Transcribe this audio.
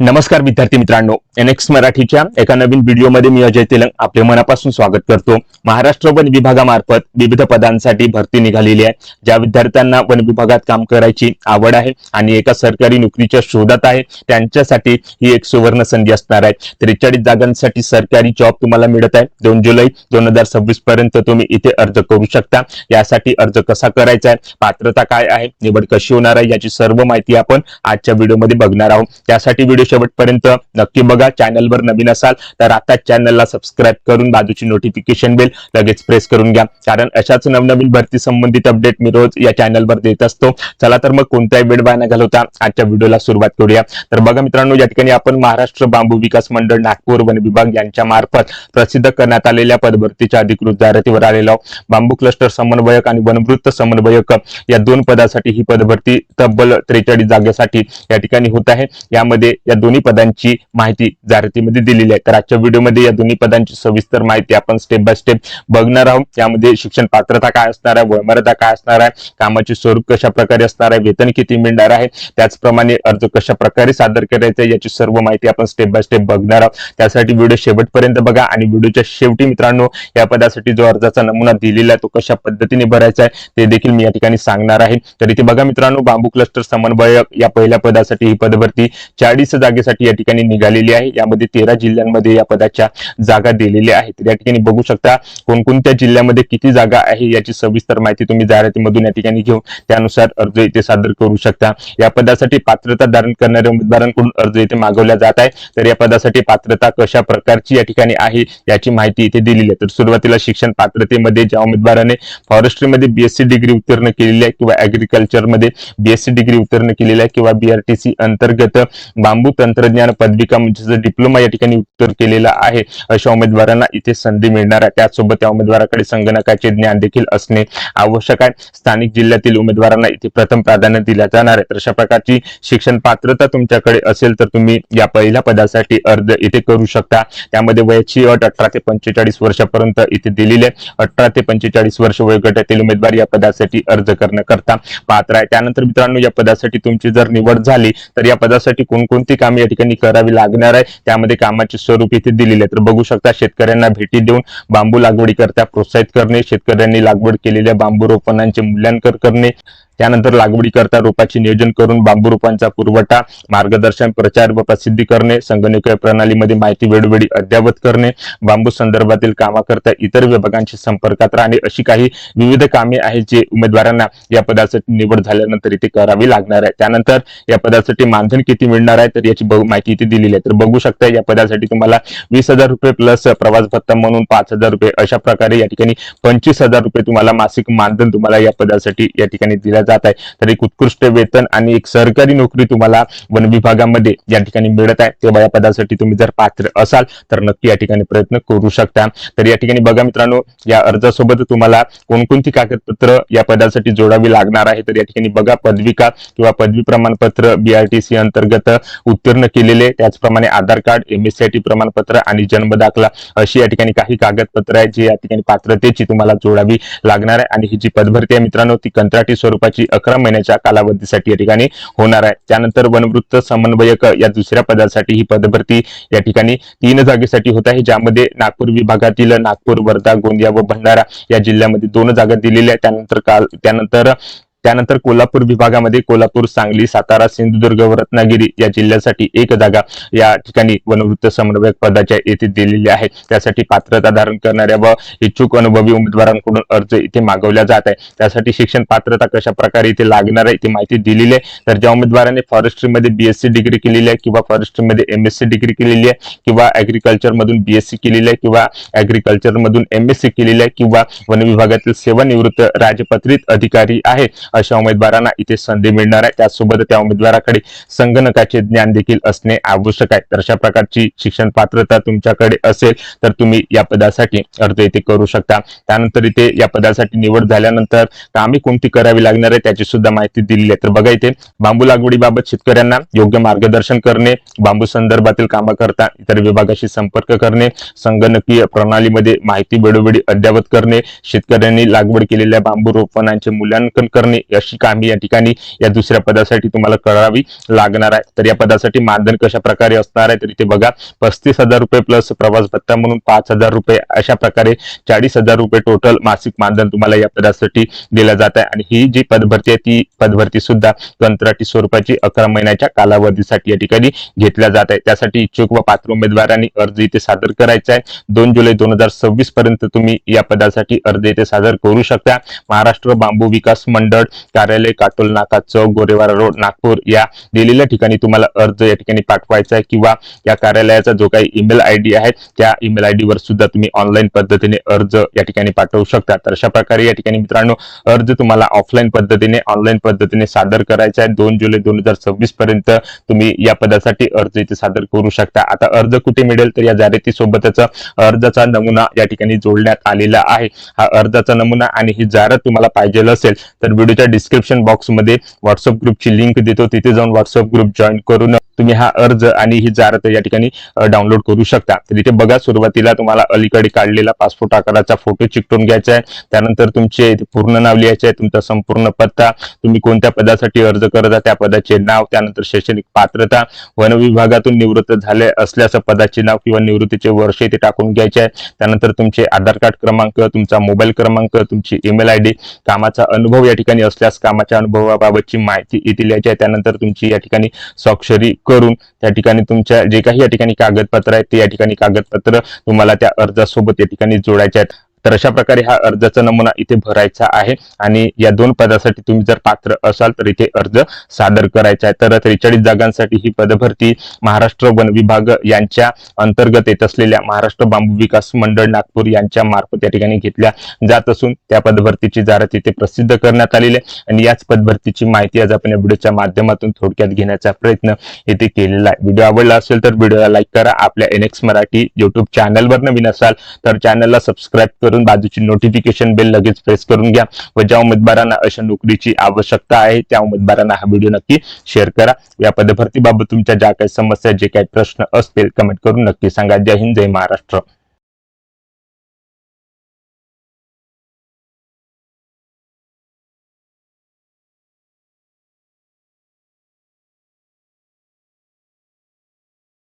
नमस्कार विद्यार्थी मित्रांनो, एनएक्स मराठीच्या एका नवीन व्हिडिओमध्ये मी अजय तेलंग आपले मनापासून स्वागत करतो। महाराष्ट्र वन विभागामार्फत विविध पदांसाठी भरती निघालेली आहे। ज्या विद्यार्थ्यांना वन विभागात काम करायची आवड आहे आणि एका सरकारी नोकरीच्या शोधात आहे त्यांच्यासाठी ही एक सुवर्ण संधी असणार आहे। 43 जागांसाठी सरकारी जॉब तुम्हाला मिळत आहे। 2 जुलै 2026 पर्यंत तुम्ही इथे अर्ज करू शकता। यासाठी अर्ज कसा करायचा आहे, पात्रता काय आहे, निवड कशी होणार आहे याची सर्व माहिती आपण आजच्या व्हिडिओमध्ये बघणार आहोत। त्यासाठी व्हिडिओ शेवटपर्यंत नक्की बघा। चॅनलवर नवीन असाल तर आता चॅनलला सबस्क्राइब करून बाजूची नोटिफिकेशन बेल लगेच प्रेस करून घ्या, कारण अशाच नवनवीन भरती संबंधित अपडेट मी रोज या चॅनलवर देत असतो। चला तर मग कोणताही वेळ वाया न घालवता आजच्या व्हिडिओला सुरुवात करूया। तर बघा मित्रांनो, या ठिकाणी आपण महाराष्ट्र बांबू विकास मंडळ नागपूर वन विभाग यांच्या मार्फत प्रसिद्ध करण्यात आलेल्या पदभरतीच्या अधिकृत जाहिरातीवर आलेलो बांबू क्लस्टर समन्वयक आणि वनवृत्त समन्वयक या 2 पदासाठी ही पदभरती तब्बल 43 जागेसाठी या ठिकाणी होत आहे। यामध्ये या दोन्ही पदांची माहिती जाहिरातीमध्ये दिलेली आहे। तर आजच्या व्हिडिओमध्ये या दोन्ही पदांची सविस्तर माहिती आपण स्टेप बाय स्टेप बघणार आहोत। यामध्ये शिक्षण पात्रता काय असणार आहे, वयोमर्यादा काय असणार आहे, कामाचे स्वरूप कशा प्रकारे असणार आहे, वेतन किती मिळणार आहे, त्याचप्रमाणे अर्ज कशा प्रकारे सादर करायचा याची सर्व माहिती आपण स्टेप बाय स्टेप बघणार आहोत। त्यासाठी व्हिडिओ शेवटपर्यंत बघा आणि व्हिडिओच्या शेवटी मित्रांनो या पदासाठी जो अर्जाचा नमुना दिलेला आहे तो कशा पद्धतीने भरायचा आहे ते देखील मी या ठिकाणी सांगणार आहे। तर इथे बघा मित्रांनो, बांबू क्लस्टर समन्वयक या पहिल्या पदासाठी ही पदभरती 40 जागेसाठी या ठिकाणी निघालेली आहे। यामध्ये 13 जिल्ह्यांमध्ये या पदाच्या जागा दिलेल्या आहेत। तर या ठिकाणी बघू शकता कोणकोणत्या जिल्ह्यामध्ये किती जागा आहे याची सविस्तर माहिती तुम्ही जाहिरातीमधून या ठिकाणी घेऊन त्यानुसार अर्ज इथे सादर करू शकता। या पदासाठी पात्रता धारण करणाऱ्या उमेदवारांकडून अर्ज इथे मागवला जात आहे। तर या पदासाठी पात्रता कशा प्रकारची या ठिकाणी आहे याची माहिती इथे दिलेली आहे। तर सुरुवातीला शिक्षण पात्रतेमध्ये ज्या उमेदवाराने फॉरेस्ट्रीमध्ये बीएससी डिग्री उत्तीर्ण केलेली आहे किंवा ऍग्रीकल्चर मध्ये बीएससी डिग्री उत्तीर्ण केलेली आहे किंवा बीआरटीसी अंतर्गत बांबू तंत्रज्ञान पदविका म्हणजे डिप्लोमा या ठिकाणी उत्तर केलेला आहे अशा उमेदवारांना इथे संधी मिळणार आहे। त्याचसोबत त्या उमेदवाराकडे संगणकाचे ज्ञान देखील असणे आवश्यक आहे। स्थानिक जिल्ह्यातील उमेदवारांना इथे प्रथम प्राधान्य दिले जाणार आहे। तर अशा प्रकारची शिक्षण पात्रता तुमच्याकडे असेल तर तुम्ही या पहिल्या पदासाठी अर्ज इथे करू शकता। त्यामध्ये वयाची अट 18 ते 45 वर्षापर्यंत इथे दिलेली आहे। 18 ते 45 वर्ष वयोगटातील उमेदवार या पदासाठी अर्ज करण्याकरता पात्र आहे। त्यानंतर मित्रांनो, या पदासाठी तुमची जर निवड झाली तर या पदासाठी कोणकोणती कामे या ठिकाणी करावी लागणार आहे त्यामध्ये कामाचे स्वरूप इथे दिलेले आहे। तर बघू शकता, शेतकऱ्यांना भेटी देऊन बांबू लागवडीकरता प्रोत्साहित करणे, शेतकऱ्यांनी लागवड केलेल्या बांबू रोपणांचे मूल्यांकन करणे, त्यानंतर लागवडीकरता रोपाचे नियोजन करून बांबू रोपांचा पुरवठा, मार्गदर्शन, प्रचार व प्रसिद्धी करणे, संगणकीय प्रणालीमध्ये माहिती वेळोवेळी अद्ययावत करणे, बांबू संदर्भातील कामाकरता इतर विभागांशी संपर्कात राहणे, अशी काही विविध कामे आहेत जे उमेदवारांना या पदासाठी निवड झाल्यानंतर इथे करावी लागणार आहे। त्यानंतर या पदासाठी मानधन किती मिळणार आहे तर याची माहिती इथे दिलेली आहे। तर बघू शकता, या पदासाठी तुम्हाला 20,000 रुपये प्लस प्रवास भत्ता म्हणून 5,000 रुपये अशा प्रकारे या ठिकाणी 25,000 रुपये तुम्हाला मासिक मानधन तुम्हाला या पदासाठी या ठिकाणी दिला जात आहे। तर एक उत्कृष्ट वेतन आणि एक सरकारी नोकरी तुम्हाला वन विभागामध्ये या ठिकाणी मिळत आहे। तेव्हा या पदासाठी तुम्ही जर पात्र असाल तर नक्की या ठिकाणी प्रयत्न करू शकता। तर या ठिकाणी बघा मित्रांनो, या अर्जासोबत तुम्हाला कोणकोणती कागदपत्र या पदासाठी जोडावी लागणार आहे तर या ठिकाणी बघा, पदविका किंवा पदवी प्रमाणपत्र बीआरटीसी अंतर्गत उत्तीर्ण केलेले, त्याचप्रमाणे आधार कार्ड, एमएससीआयटी प्रमाणपत्र आणि जन्म दाखला अशी या ठिकाणी काही कागदपत्र आहेत जी या ठिकाणी पात्रतेची तुम्हाला जोडावी लागणार आहे। आणि ही जी पदभरती आहे मित्रांनो ती कंत्राटी स्वरूपाची 11 महिन्याच्या कालावधीसाठी या ठिकाणी होणार आहे। त्यानंतर वनवृत्त समन्वयक या दुसऱ्या पदासाठी ही पदभरती या ठिकाणी 3 जागेसाठी होत आहे, ज्यामध्ये नागपूर विभागातील नागपूर, वर्धा, गोंदिया व भंडारा या जिल्ह्यामध्ये 2 जागा दिलेल्या आहेत। त्यानंतर कोल्हापूर विभागामध्ये कोल्हापूर, सांगली, सातारा, सिंधुदुर्ग व रत्नागिरी या जिल्ह्यासाठी 1 जागा या ठिकाणी वनवृत्त समन्वयक पदाच्या येथे दिलेली आहे। त्यासाठी पात्रता धारण करणाऱ्या व इच्छुक अनुभवी उमेदवारांकडून अर्ज इथे मागवला जात आहे। त्यासाठी शिक्षण पात्रता कशा प्रकारे इथे लागणार आहे ती माहिती दिलेली आहे। तर ज्या उमेदवाराने फॉरेस्ट्रीमध्ये बीएससी डिग्री केलेली आहे किंवा फॉरेस्ट्रीमध्ये एमएससी डिग्री केलेली आहे किंवा ऍग्रीकल्चर मधून बीएससी केलेली आहे किंवा ऍग्रीकल्चर मधून एमएससी केलेली आहे किंवा वन विभागातील सेवानिवृत्त राजपत्रित अधिकारी आहे अशा उमेदवारांना इथे संधी मिळणार आहे। त्यासोबत त्या उमेदवाराकडे संगणकाचे ज्ञान देखील असणे आवश्यक आहे। तर अशा प्रकारची शिक्षण पात्रता तुमच्याकडे असेल तर तुम्ही या पदासाठी अर्ज इथे करू शकता। त्यानंतर इथे या पदासाठी निवड झाल्यानंतर कामे कोणती करावी लागणार आहे त्याची सुद्धा माहिती दिलेली आहे। तर बघा, इथे बांबू लागवडीबाबत शेतकऱ्यांना योग्य मार्गदर्शन करणे, बांबू संदर्भातील कामाकरता इतर विभागाशी संपर्क करणे, संगणकीय प्रणालीमध्ये माहिती वेळोवेळी अद्ययावत करणे, शेतकऱ्यांनी लागवड केलेल्या बांबू रोपणांचे मूल्यांकन करणे करणे अशी कामे या ठिकाणी या दुसऱ्या पदासाठी तुम्हाला करावी लागणार आहे। तर या पदासाठी मानधन कशा प्रकारे असणार आहे तर इथे बघा 35,000 रुपये प्लस प्रवास भत्ता म्हणून 5,000 रुपये, अशा प्रकारे 40,000 रुपये टोटल मासिक मानधन तुम्हाला या पदासाठी दिलं जात आहे। आणि ही जी पदभरती आहे ती पदभरती सुद्धा कंत्राटी स्वरूपाची 11 महिन्याच्या कालावधीसाठी या ठिकाणी घेतल्या जात आहे। त्यासाठी इच्छुक व पात्र उमेदवारांनी अर्ज इथे सादर करायचा आहे। 2 जुलै 2026 पर्यंत तुम्ही या पदासाठी अर्ज इथे सादर करू शकता। महाराष्ट्र बांबू विकास मंडळ कार्यालय, काटोल नाका चौक, गोरेवाडा रोड, नागपूर या दिलेल्या ठिकाणी तुम्हाला अर्ज या ठिकाणी पाठवायचा आहे, किंवा या कार्यालयाचा जो काही ईमेल आयडी आहे त्या ईमेल आयडी वर सुद्धा तुम्ही ऑनलाईन पद्धतीने अर्ज या ठिकाणी पाठवू शकता। तर अशा प्रकारे या ठिकाणी मित्रांनो अर्ज तुम्हाला ऑफलाईन पद्धतीने ऑनलाईन पद्धतीने सादर करायचा आहे। 2 जुलै 2026 पर्यंत तुम्ही या पदासाठी अर्ज इथे सादर करू शकता। आता अर्ज कुठे मिळेल तर या जाहिरातीसोबतच अर्जाचा नमुना या ठिकाणी जोडण्यात आलेला आहे। हा अर्जाचा नमुना आणि ही जाहिरात तुम्हाला पाहिजे असेल तर व्हिडिओच्या डिस्क्रिप्शन बॉक्स मध्ये व्हॉट्सअप ग्रुपची लिंक देतो, तिथे जाऊन व्हॉट्सअप ग्रुप जॉईन करून तुम्ही हा अर्ज आणि ही जाहिरात या ठिकाणी डाउनलोड करू शकता। तर इथे बघा सुरुवातीला तुम्हाला अलीकडे काढलेला पासपोर्ट आकाराचा फोटो चिकटून घ्यायचा आहे, त्यानंतर तुमचे पूर्ण नाव लिहायचे आहे, तुमचा संपूर्ण पत्ता, तुम्ही कोणत्या पदासाठी अर्ज करत आहात त्या पदाचे नाव, त्यानंतर शैक्षणिक पात्रता, वन विभागातून निवृत्त झाले असल्यास पदाचे नाव किंवा निवृत्तीचे वर्ष इथे टाकून घ्यायचे आहे, त्यानंतर तुमचे आधार कार्ड क्रमांक, तुमचा मोबाईल क्रमांक, तुमची ईमेल आयडी, कामाचा अनुभव या ठिकाणी असल्यास कामाच्या अनुभवाबाबतची माहिती इथे लिहायची आहे, त्यानंतर तुमची या ठिकाणी स्वाक्षरी करून त्या ठिकाणी तुमच्या जे काही या ठिकाणी कागदपत्र आहेत ते या ठिकाणी कागदपत्र तुम्हाला त्या अर्जासोबत या ठिकाणी जोडायचे आहेत। तर अशा प्रकारे हा अर्जाचा नमुना इथे भरायचा आहे आणि या 2 पदासाठी तुम्ही जर पात्र असाल तर इथे अर्ज सादर करायचा आहे। तर 43 जागांसाठी ही पदभरती महाराष्ट्र वन विभाग यांच्या अंतर्गत येत असलेल्या महाराष्ट्र बांबू विकास मंडळ नागपूर यांच्या मार्फत या ठिकाणी घेतल्या जात असून त्या पदभरतीची जाहिरात इथे प्रसिद्ध करण्यात आलेली आहे आणि याच पदभरतीची माहिती आज आपण या व्हिडिओच्या माध्यमातून थोडक्यात घेण्याचा प्रयत्न इथे केलेला आहे। व्हिडिओ आवडला असेल तर व्हिडिओला लाईक करा, आपल्या NX मराठी YouTube चॅनलवर नवीन असाल तर चॅनलला सबस्क्राईब करून बाजूची नोटिफिकेशन बेल लगेच प्रेस करून घ्या व ज्या उमेदवारांना अशा नोकरीची आवश्यकता आहे त्या उमेदवारांना हा व्हिडिओ नक्की शेअर करा। या पदभरतीबाबत तुमच्या ज्या काही समस्या, जे काही प्रश्न असतील कमेंट करून नक्की सांगा। जय हिंद, जय महाराष्ट्र।